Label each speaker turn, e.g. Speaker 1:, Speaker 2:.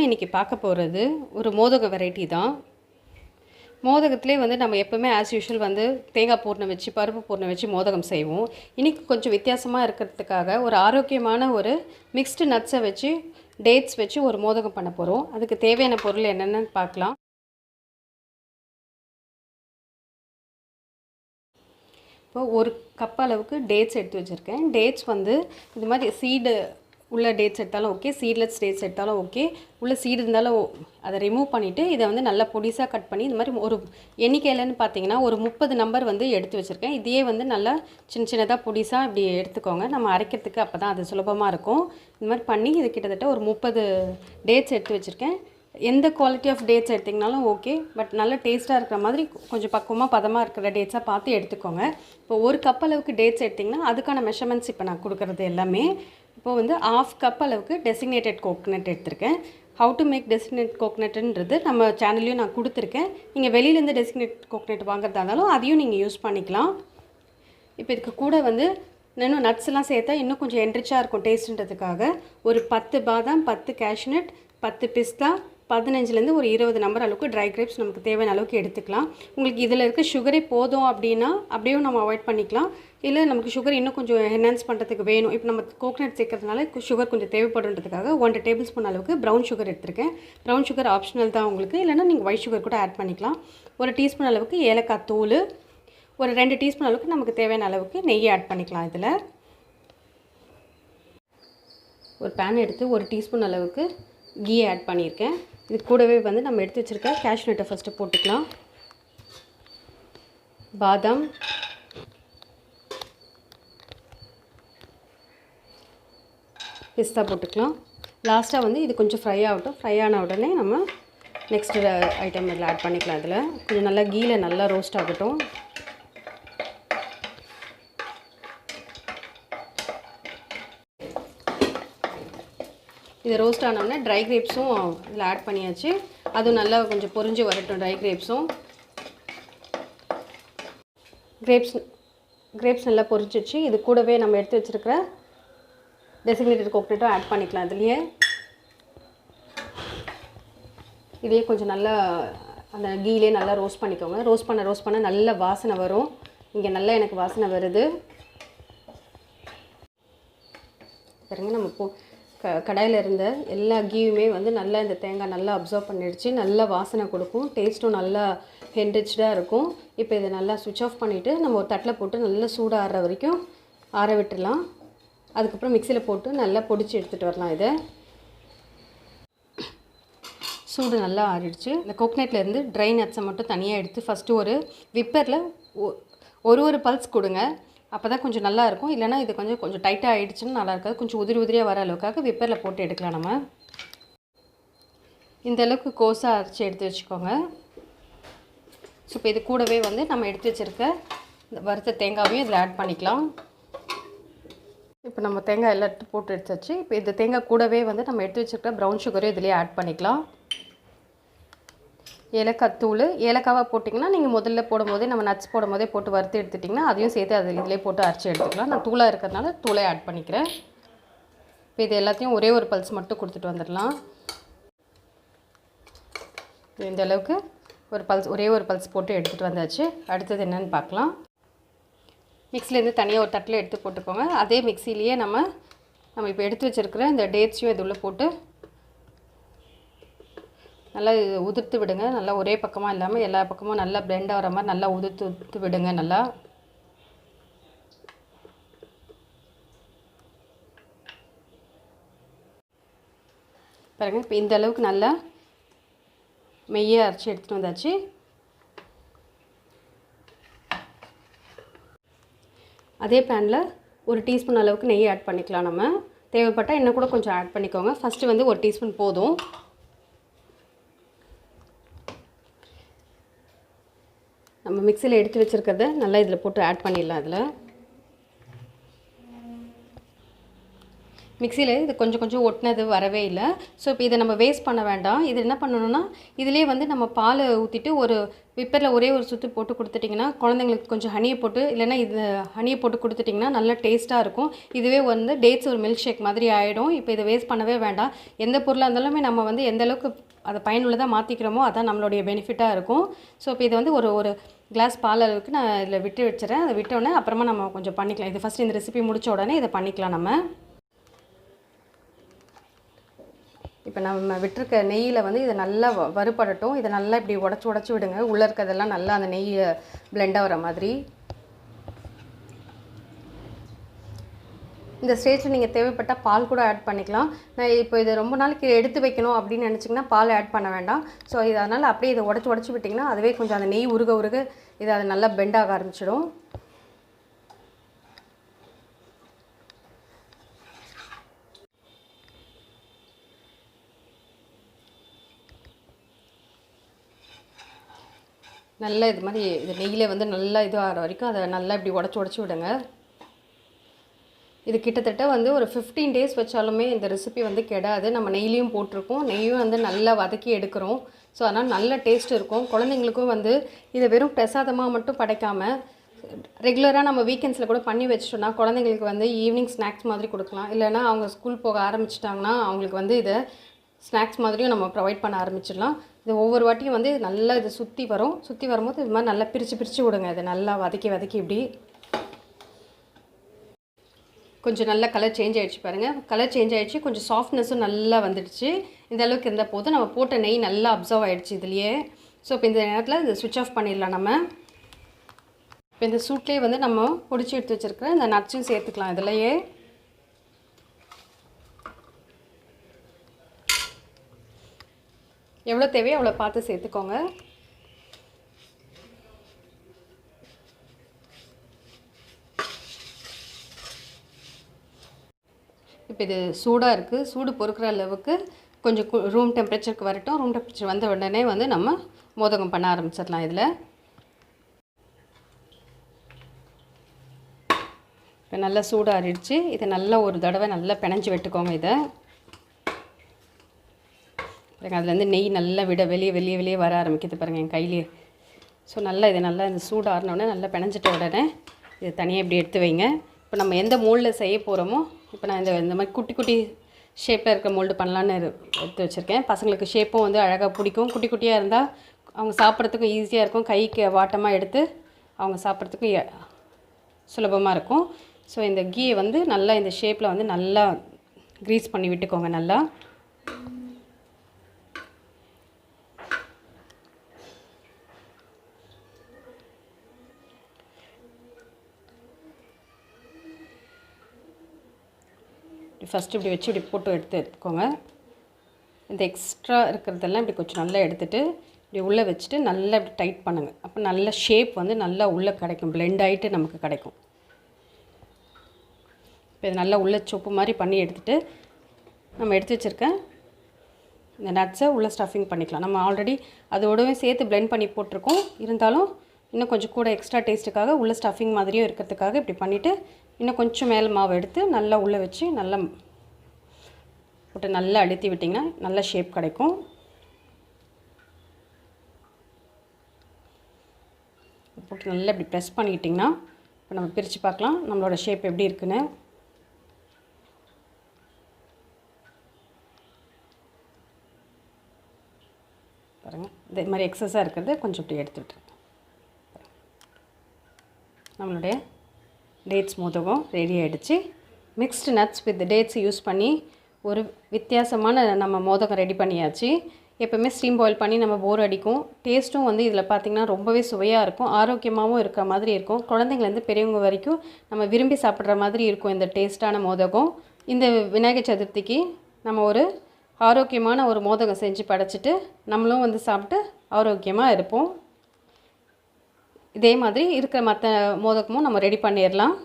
Speaker 1: நம்ம இன்றைக்கி பார்க்க போகிறது ஒரு மோதக வெரைட்டி தான். மோதகத்திலே வந்து நம்ம எப்போவுமே ஆஸ் யூஷுவல் வந்து தேங்காய் பூர்ணம் வச்சு பருப்பு பூர்ணம் வச்சு மோதகம் செய்வோம். இன்றைக்கி கொஞ்சம் வித்தியாசமாக இருக்கிறதுக்காக ஒரு ஆரோக்கியமான ஒரு மிக்ஸ்டு நட்ஸை வச்சு டேட்ஸ் வச்சு ஒரு மோதகம் பண்ண போகிறோம். அதுக்கு தேவையான பொருள் என்னென்னு பார்க்கலாம். இப்போ ஒரு கப் அளவுக்கு டேட்ஸ் எடுத்து வச்சுருக்கேன். டேட்ஸ் வந்து இது மாதிரி சீடு உள்ள டேட்ஸ் எடுத்தாலும் ஓகே, சீட்லெஸ் டேட்ஸ் எடுத்தாலும் ஓகே. உள்ள சீடு இருந்தாலும் அதை ரிமூவ் பண்ணிவிட்டு இதை வந்து நல்லா பொடிசாக கட் பண்ணி இந்த மாதிரி ஒரு எண்ணிக்கையிலன்னு பார்த்தீங்கன்னா ஒரு 30 நம்பர் வந்து எடுத்து வச்சுருக்கேன். இதையே வந்து நல்லா சின்ன சின்னதாக பொடிசாக இப்படி எடுத்துக்கோங்க. நம்ம அரைக்கிறதுக்கு அப்போ தான் அது சுலபமாக இருக்கும். இந்த மாதிரி பண்ணி இது கிட்டத்தட்ட ஒரு 30 டேட்ஸ் எடுத்து வச்சுருக்கேன். எந்த குவாலிட்டி ஆஃப் டேட்ஸ் எடுத்திங்கனாலும் ஓகே, பட் நல்ல டேஸ்ட்டாக இருக்கிற மாதிரி கொஞ்சம் பக்குவமாக பதமாக இருக்கிற டேட்ஸாக பார்த்து எடுத்துக்கோங்க. இப்போ ஒரு கப் அளவுக்கு டேட்ஸ் எடுத்திங்கன்னா அதுக்கான மெஷர்மெண்ட்ஸ் இப்போ நான் கொடுக்குறது எல்லாமே. இப்போ வந்து 1/2 கப் அளவுக்கு டெசிக்னேட்டட் கோகனட் எடுத்திருக்கேன். ஹவு டு மேக் டெசிக்னேட் கோகனட்டுன்றது நம்ம சேனல்லையும் நான் கொடுத்துருக்கேன். நீங்கள் வெளியிலேருந்து டெசிக்னேட் கோகனட் வாங்குறதா இருந்தாலும் அதையும் நீங்கள் யூஸ் பண்ணிக்கலாம். இப்போ இதுக்கு கூட வந்து இன்னும் நட்ஸ்லாம் சேர்த்தா இன்னும் கொஞ்சம் என்ரிச்சாக இருக்கும் டேஸ்ட்டுன்றதுக்காக ஒரு 10 பாதாம், 10 கேஷ்நட், 10 பிஸ்தா, 15லேருந்து ஒரு 20 நம்பர் அளவுக்கு ட்ரை கிரேப்ஸ் நமக்கு தேவையான அளவுக்கு எடுத்துக்கலாம். உங்களுக்கு இதில் இருக்க சுகரே போதும் அப்படின்னா அப்படியும் நம்ம அவாய்ட் பண்ணிக்கலாம். இல்லை நமக்கு சுகர் இன்னும் கொஞ்சம் என்ஹான்ஸ் பண்ணுறதுக்கு வேணும், இப்போ நம்ம கோகனட் சேர்க்கறதுனால சுகர் கொஞ்சம் தேவைப்படுன்றதுக்காக 1 டேபிள் ஸ்பூன் அளவுக்கு ப்ரௌன் சுகர் எடுத்திருக்கேன். ப்ரௌன் சுகர் ஆப்ஷனல் தான் உங்களுக்கு, இல்லைன்னா நீங்கள் ஒயிட் சுகர் கூட ஆட் பண்ணிக்கலாம். 1 டீஸ்பூன் அளவுக்கு ஏலக்காய் தூள், ஒரு 2 டீஸ்பூன் அளவுக்கு நமக்கு தேவையான அளவுக்கு நெய் ஆட் பண்ணிக்கலாம். இதில் ஒரு பேன் எடுத்து 1 டீஸ்பூன் அளவுக்கு கீ ஆட் பண்ணியிருக்கேன். இது கூடவே வந்து நம்ம எடுத்து வச்சுருக்க கேஷ்நட்டை ஃபஸ்ட்டு போட்டுக்கலாம். பாதாம், பிஸ்தா போட்டுக்கலாம். லாஸ்ட்டாக வந்து இது கொஞ்சம் ஃப்ரை ஆகட்டும். ஃப்ரை ஆன உடனே நம்ம நெக்ஸ்ட்டு ஐட்டம் இதில் ஆட் பண்ணிக்கலாம். இதில் கொஞ்சம் நல்லா கீயில் நல்லா ரோஸ்ட் ஆகட்டும். இது ரோஸ்ட் ஆனோடனே ட்ரை கிரேப்ஸும் இதில் ஆட் பண்ணியாச்சு. அதுவும் நல்லா கொஞ்சம் பொரிஞ்சு வரட்டும். ட்ரை கிரேப்ஸும் கிரேப்ஸ் நல்லா பொரிச்சிச்சு. இது கூடவே நம்ம எடுத்து வச்சுருக்கிற டெசிக்னேட்டட் கோகனட்டும் ஆட் பண்ணிக்கலாம். இதையே கொஞ்சம் நல்லா அந்த கீலே நல்லா ரோஸ்ட் பண்ணிக்கோங்க. ரோஸ்ட் பண்ண நல்ல வாசனை வரும். இங்கே நல்லா எனக்கு வாசனை வருது பாருங்க. நம்ம கடாயில் இருந்த எல்லா கீயுமே வந்து நல்லா இந்த தேங்காய் நல்லா அப்சர்வ் பண்ணிடுச்சு. நல்லா வாசனை கொடுக்கும், டேஸ்ட்டும் நல்லா என்ரிச்சாக இருக்கும். இப்போ இதை நல்லா சுவிட்ச் ஆஃப் பண்ணிவிட்டு நம்ம ஒரு தட்டில் போட்டு நல்லா சூடாக ஆறுற வரைக்கும் ஆற விட்டுடலாம். அதுக்கப்புறம் மிக்சியில் போட்டு நல்லா பொடிச்சு எடுத்துகிட்டு வரலாம். இதை சூடு நல்லா ஆறிடுச்சு. இந்த கோகனட்லேருந்து ட்ரை நட்ஸை மட்டும் தனியாக எடுத்து ஃபஸ்ட்டு ஒரு விப்பரில் ஒரு பல்ஸ் கொடுங்க. அப்போ தான் கொஞ்சம் நல்லா இருக்கும். இல்லைனா இது கொஞ்சம் டைட்டாக ஆகிடுச்சுன்னு நல்லா இருக்காது. கொஞ்சம் உதிரியாக வர அளவுக்காக விப்பரில் போட்டு எடுக்கலாம். நம்ம இந்த அளவுக்கு கோஸாக அரைச்சி எடுத்து வச்சுக்கோங்க. ஸோ இப்போ இது கூடவே வந்து நம்ம எடுத்து வச்சுருக்க இந்த வறுத்த தேங்காவையும் இதில் ஆட் பண்ணிக்கலாம். இப்போ நம்ம தேங்காய் எல்லாத்தையும் போட்டு எடுத்தாச்சு. இப்போ இந்த தேங்காய் கூடவே வந்து நம்ம எடுத்து வச்சுருக்க ப்ரௌன் சுகரையும் இதிலே ஆட் பண்ணிக்கலாம். ஏலக்காய் தூள், ஏலக்காவாக போட்டிங்கன்னா நீங்கள் முதல்ல போடும்போதே நம்ம நட்ஸ் போடும்போதே போட்டு வறுத்து எடுத்துட்டிங்கன்னா அதையும் சேர்த்து அது இதிலே போட்டு அரைச்சி எடுத்துக்கலாம். நான் தூளாக இருக்கிறதுனால தூளே ஆட் பண்ணிக்கிறேன். இப்போ இது எல்லாத்தையும் ஒரே ஒரு பல்ஸ் மட்டும் கொடுத்துட்டு வந்துடலாம். இந்த அளவுக்கு ஒரே ஒரு பல்ஸ் போட்டு எடுத்துகிட்டு வந்தாச்சு. அடுத்தது என்னென்னு பார்க்கலாம். மிக்ஸிலேருந்து தனியாக ஒரு தட்டில் எடுத்து போட்டுக்கோங்க. அதே மிக்ஸிலேயே நம்ம இப்போ எடுத்து வச்சுருக்கிற இந்த டேட்ஸையும் இது உள்ளே போட்டு நல்லா உதிர்த்து விடுங்க. நல்லா ஒரே பக்கமாக இல்லாமல் எல்லா பக்கமும் நல்லா பிளெண்ட் ஆகிற மாதிரி நல்லா உதிர்த்து விடுங்க. நல்லா பாருங்கள். இப்போ இந்த அளவுக்கு நல்லா மெய்யை அரைச்சி எடுத்துகிட்டு வந்தாச்சு. அதே பேனில் 1 டீஸ்பூன் அளவுக்கு நெய் ஆட் பண்ணிக்கலாம். நம்ம தேவைப்பட்டால் இன்னும் கூட கொஞ்சம் ஆட் பண்ணிக்கோங்க. ஃபஸ்ட்டு வந்து 1 டீஸ்பூன் போதும். நம்ம மிக்சியில் எடுத்து வச்சுருக்கிறத நல்லா இதில் போட்டு ஆட் பண்ணிடலாம். மிக்சியில் இது கொஞ்சம் கொஞ்சம் ஒட்டினது வரவே இல்லை. ஸோ இப்போ இதை நம்ம வேஸ்ட் பண்ண வேண்டாம். இது என்ன பண்ணணும்னா இதிலே வந்து நம்ம பால் ஊற்றிட்டு ஒரு விப்பரில் ஒரே ஒரு சுற்று போட்டு கொடுத்துட்டிங்கன்னா குழந்தைங்களுக்கு கொஞ்சம் ஹனியை போட்டு இல்லைன்னா இது ஹனியை போட்டு கொடுத்துட்டிங்கன்னா நல்லா டேஸ்ட்டாக இருக்கும். இதுவே வந்து டேட்ஸ் ஒரு மில்க் ஷேக் மாதிரி ஆகிடும். இப்போ இதை வேஸ்ட் பண்ணவே வேண்டாம். எந்த பொருளாக இருந்தாலுமே நம்ம வந்து எந்த அளவுக்கு அதை பயனுள்ளதாக மாற்றிக்கிறோமோ அதான் நம்மளுடைய பெனிஃபிட்டாக இருக்கும். ஸோ இப்போ இது வந்து ஒரு கிளாஸ் பால் அளவுக்கு நான் இதில் விட்டு வச்சுறேன். அதை விட்டோடனே அப்புறமா நம்ம கொஞ்சம் பண்ணிக்கலாம். இது ஃபஸ்ட்டு இந்த ரெசிபி முடித்த உடனே இதை பண்ணிக்கலாம். நம்ம இப்போ நம்ம விட்டுருக்க நெய்யில் வந்து இதை நல்லா வறுபடட்டும். இதை நல்லா இப்படி உடச்சி விடுங்க. உள்ளே இருக்கிறதெல்லாம் நல்லா அந்த நெய் பிளெண்ட் ஆகிற மாதிரி. இந்த ஸ்டேஜில் நீங்கள் தேவைப்பட்டால் பால் கூட ஆட் பண்ணிக்கலாம். நான் இப்போ இதை ரொம்ப நாளைக்கு எடுத்து வைக்கணும் அப்படின்னு நினச்சிங்கன்னா பால் ஆட் பண்ண வேண்டாம். ஸோ இது அதனால் அப்படியே இதை உடச்சி விட்டிங்கன்னா அதுவே கொஞ்சம் அந்த நெய் உருக இது அது நல்லா பெண்ட் ஆக ஆரம்பிச்சிடும். நல்லா இது மாதிரி இது நெய்யில் வந்து நல்லா இது ஆகிற வரைக்கும் அதை நல்லா இப்படி உடச்சி விடுங்க. இது கிட்டத்தட்ட வந்து ஒரு 15 டேஸ் வச்சாலுமே இந்த ரெசிபி வந்து கெடாது. நம்ம நெய்லையும் போட்டிருக்கோம், நெய்யும் வந்து நல்லா வதக்கி எடுக்கிறோம். ஸோ அதனால் நல்ல டேஸ்ட் இருக்கும். குழந்தைங்களுக்கும் வந்து இதை வெறும் பிரசாதமாக மட்டும் படைக்காமல் ரெகுலராக நம்ம வீக்கெண்ட்ஸில் கூட பண்ணி வச்சிட்டோம்னா குழந்தைங்களுக்கு வந்து ஈவினிங் ஸ்நாக்ஸ் மாதிரி கொடுக்கலாம். இல்லைனா அவங்க ஸ்கூல் போக ஆரம்பிச்சிட்டாங்கன்னா அவங்களுக்கு வந்து இதை ஸ்நாக்ஸ் மாதிரியும் நம்ம ப்ரொவைட் பண்ண ஆரம்பிச்சிடலாம். இது ஒவ்வொரு வாட்டியும் வந்து நல்லா இது சுற்றி வரும்போது இது மாதிரி நல்லா பிரித்து விடுங்க. இதை நல்லா வதக்கி இப்படி கொஞ்சம் நல்லா கலர் சேஞ்ச் ஆகிடுச்சு பாருங்கள். கலர் சேஞ்ச் ஆகிடுச்சு, கொஞ்சம் சாஃப்ட்னஸும் நல்லா வந்துடுச்சு. இந்த அளவுக்கு இருந்தால் போது நம்ம போட்ட நெய் நல்லா அப்சர்வ் ஆகிடுச்சு இதுலேயே. ஸோ இப்போ இந்த நேரத்தில் இதை சுவிட்ச் ஆஃப் பண்ணிடலாம். நம்ம இப்போ இந்த சூட்லேயே வந்து நம்ம பொடிச்சு எடுத்து வச்சுருக்கிற இந்த நட்ஸும் சேர்த்துக்கலாம். இதுலையே எவ்வளோ தேவையோ அவ்வளோ பார்த்து சேர்த்துக்கோங்க. இப்போ இது சூடாக இருக்குது. சூடு பொறுக்கிற அளவுக்கு கொஞ்சம் ரூம் டெம்பரேச்சருக்கு வரட்டும். ரூம் டெம்பரேச்சர் வந்த உடனே வந்து நம்ம மோதகம் பண்ண ஆரம்பிச்சிடலாம். இதில் இப்போ நல்லா சூடாகிடுச்சு. இதை நல்லா ஒரு தடவை நல்லா பிணைஞ்சி விட்டுக்கோங்க. இதை பாருங்கள், அதுலேருந்து நெய் நல்லா வெளியே வர ஆரம்பிக்குது பாருங்கள் என் கையிலே. ஸோ நல்லா இதை நல்லா இந்த சூடு ஆறினோடனே நல்லா பிணைஞ்சிட்ட உடனே இதை தனியாக இப்படி எடுத்து வைங்க. இப்போ நம்ம எந்த மோல்டில் செய்ய போகிறோமோ இப்போ நான் இந்த மாதிரி குட்டி ஷேப்பில் இருக்கிற மோல்டு பண்ணலான்னு எடுத்து வச்சுருக்கேன். பசங்களுக்கு ஷேப்பும் வந்து அழகாக பிடிக்கும். குட்டியாக இருந்தால் அவங்க சாப்பிட்றதுக்கும் ஈஸியாக இருக்கும். கைக்கு வாட்டமாக எடுத்து அவங்க சாப்பிட்றதுக்கும் சுலபமாக இருக்கும். ஸோ இந்த கீயை வந்து நல்லா இந்த ஷேப்பில் வந்து நல்லா க்ரீஸ் பண்ணி விட்டுக்கோங்க. நல்லா ஃபஸ்ட்டு இப்படி வச்சு இப்படி போட்டு எடுத்துக்கோங்க. இந்த எக்ஸ்ட்ரா இருக்கிறதெல்லாம் இப்படி கொஞ்சம் நல்லா எடுத்துகிட்டு இப்படி உள்ளே வச்சுட்டு நல்லா இப்படி டைட் பண்ணுங்கள். அப்போ நல்ல ஷேப் வந்து நல்லா உள்ளே கிடைக்கும், பிளெண்ட் ஆகிட்டு நமக்கு கிடைக்கும். இப்போ இது நல்லா உள்ளே சொப்பு மாதிரி பண்ணி எடுத்துகிட்டு நம்ம எடுத்து வச்சுருக்கேன் இந்த நட்ஸை உள்ளே ஸ்டஃபிங் பண்ணிக்கலாம். நம்ம ஆல்ரெடி அதோடவே சேர்த்து பிளெண்ட் பண்ணி போட்டிருக்கோம். இருந்தாலும் இன்னும் கொஞ்சம் கூட எக்ஸ்ட்ரா டேஸ்ட்டுக்காக உள்ளே ஸ்டஃபிங் மாதிரியும் இருக்கிறதுக்காக இப்படி பண்ணிவிட்டு இன்னும் கொஞ்சம் மேலே மாவு எடுத்து நல்லா உள்ளே வச்சு நல்லா போட்டு நல்லா அழுத்தி விட்டிங்கன்னா நல்ல ஷேப் கிடைக்கும். போட்டு நல்லா இப்படி ப்ரெஸ் பண்ணிக்கிட்டிங்கன்னா இப்போ நம்ம பிரித்து பார்க்கலாம் நம்மளோட ஷேப் எப்படி இருக்குன்னு. பாருங்கள், இதே மாதிரி எக்ஸஸாக இருக்கிறது கொஞ்சம் இப்படி எடுத்துவிட்டு நம்மளுடைய டேட்ஸ் மோதகம் ரெடி ஆகிடுச்சு. Mixed nuts with dates use பண்ணி ஒரு வித்தியாசமான நம்ம மோதகம் ரெடி பண்ணியாச்சு. எப்போவுமே ஸ்டீம் பாயில் பண்ணி நம்ம போர் அடிக்கும். டேஸ்ட்டும் வந்து இதில் பார்த்திங்கன்னா ரொம்பவே சுவையாக இருக்கும், ஆரோக்கியமாகவும் இருக்கிற மாதிரி இருக்கும். குழந்தைங்கலேருந்து பெரியவங்க வரைக்கும் நம்ம விரும்பி சாப்பிட்ற மாதிரி இருக்கும் இந்த டேஸ்ட்டான மோதகம். இந்த விநாயகர் சதுர்த்திக்கு நம்ம ஒரு ஆரோக்கியமான ஒரு மோதகம் செஞ்சு படைச்சிட்டு நம்மளும் வந்து சாப்பிட்டு ஆரோக்கியமாக இருப்போம். இதே மாதிரி இருக்கிற மற்ற மோதகமும் நம்ம ரெடி பண்ணிடலாம்.